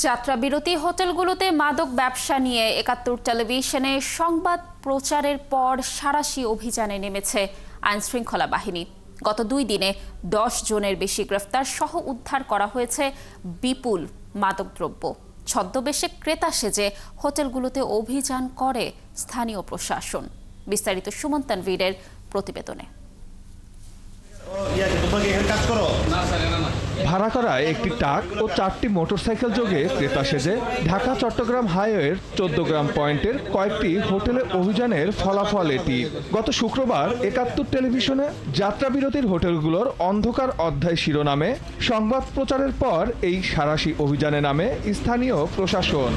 যাত্রা বিরতি হোটেলগুলোতে মাদক ব্যবসা নিয়ে ৭১ টেলিভিশনে সংবাদ প্রচারের পর সাঁড়াশি অভিযানে নেমেছে আইনশৃঙ্খলা বাহিনী। গত ২ দিনে ১০ জনের বেশি গ্রেফতার সহ উদ্ধার করা হয়েছে বিপুল মাদকদ্রব্য। ছদ্মবেশে ক্রেতা সেজে হোটেলগুলোতে অভিযান করে স্থানীয় প্রশাসন। বিস্তারিত সুমন তানভীরের প্রতিবেদনে। ভাড়া করা একটি ট্রাক ও 4টি মোটরসাইকেল যোগে ক্রেতা সেজে ঢাকা চট্টগ্রাম হাইওয়ের ১৪ গ্রাম পয়েন্টের কয়েকটি হোটেলে অভিযানের ফলাফল এটি। গত শুক্রবার ৭১ টেলিভিশনে যাত্রা বিরতির হোটেলগুলোর অন্ধকার অধ্যায় শিরোনামে সংবাদ প্রচারের পর এই সাঁড়াশি অভিযানে নামে স্থানীয় প্রশাসন।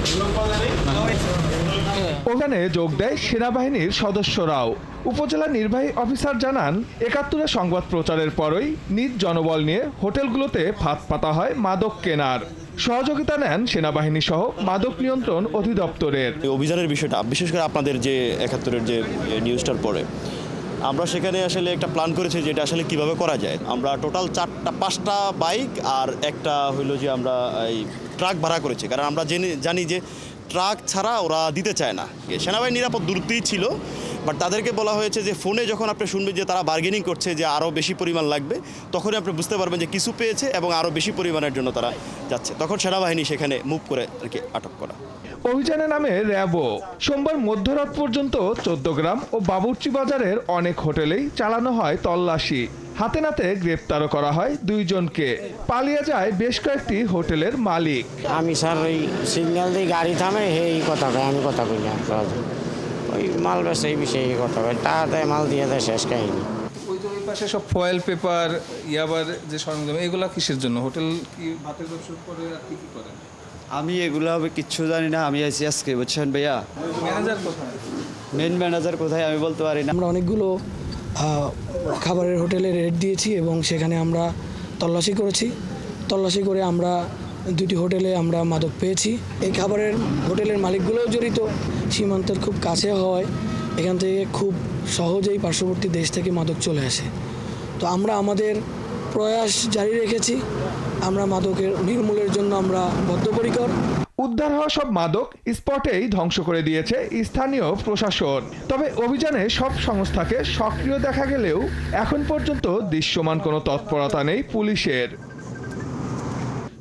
অভিযানে যোগ দেয় সেনাবাহিনীর সদস্যরাও। উপজেলা নির্বাহী অফিসার জানান, ৭১ সংবাদ প্রচারের পরই নিজ জনবল নিয়ে হোটেলগুলোতে ফাঁদ পাতা হয় মাদক কেনার। সহযোগিতা নেন সেনাবাহিনী সহ মাদক নিয়ন্ত্রণ অধিদপ্তরের। অভিযানের বিষয়টা বিশেষ করে আপনাদের যে ৭১-এর যে নিউজটার পরে আমরা সেখানে আসলে একটা প্ল্যান করেছি যে এটা আসলে কিভাবে করা যায়। আমরা টোটাল ৫টা বাইক আর একটা হইলো যে আমরা এই ট্রাক ভাড়া করেছি, কারণ আমরা জানি যে ট্রাক ছাড়া ওরা দিতে চায় না। সেনাবাহিনী নিরাপদ দূরত্বেই ছিল, বাট তাদেরকে বলা হয়েছে যে ফোনে যখন আপনি শুনবেন যে তারা বার্গেনিং করছে যে আরও বেশি পরিমাণ লাগবে, তখনই আপনি বুঝতে পারবেন যে কিছু পেয়েছে এবং আরও বেশি পরিমাণের জন্য তারা যাচ্ছে। তখন সেনাবাহিনী সেখানে মুভ করে তাদেরকে আটক করা। অভিযানে নামে র্যাবও। সোমবার মধ্যরাত পর্যন্ত ১৪ গ্রাম ও বাবুর্চি বাজারের অনেক হোটেলেই চালানো হয় তল্লাশি। হাতে নাতে গ্রেপ্তারও করা হয় ২ জনকে। পালিয়ে যায় বেশ কয়েকটি হোটেলের মালিক। আমি স্যার ওই সিগন্যাল দিয়ে গাড়ি থামে এই কথা কয়, আমি কথা কই না। ওই মাল বেচে এই বিষয়ে কথা কয়, টাকা দেয় মাল দিয়ে দেয়, শেষ কাহিনী। ওই যে ওই পাশে সব ফয়েল পেপার ইয়াবার যে সরঞ্জাম, এগুলা কিসের জন্য? হোটেল কি ভাতের ব্যবসা করে আর কি কি করেন? আমি এগুলো হবে কিচ্ছু জানি না। আমি আছি আজকে, বুঝছেন ভাইয়া। ম্যানেজার কোথায়? মেন ম্যানেজার কোথায় আমি বলতে পারি না। আমরা অনেকগুলো খাবারের হোটেলে রেড দিয়েছি এবং সেখানে আমরা তল্লাশি করেছি। তল্লাশি করে আমরা 2টি হোটেলে আমরা মাদক পেয়েছি। এই খাবারের হোটেলের মালিকগুলোও জড়িত। সীমান্তের খুব কাছে হওয়ায় এখান থেকে খুব সহজেই পার্শ্ববর্তী দেশ থেকে মাদক চলে আসে। তো আমরা আমাদের প্রয়াস জারি রেখেছি। আমরা মাদকের নির্মূলের জন্য আমরা বদ্ধপরিকর। উদ্ধার হওয়া সব মাদক স্পটেই ধ্বংস করে দিয়েছে স্থানীয় প্রশাসন। তবে অভিযানে সব সংস্থাকে সক্রিয় দেখা গেলেও এখন পর্যন্ত দৃশ্যমান কোনো তৎপরতা নেই পুলিশের।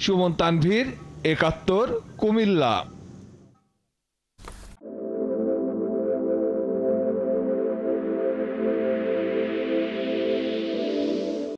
সুমন তানভীর, ৭১, কুমিল্লা।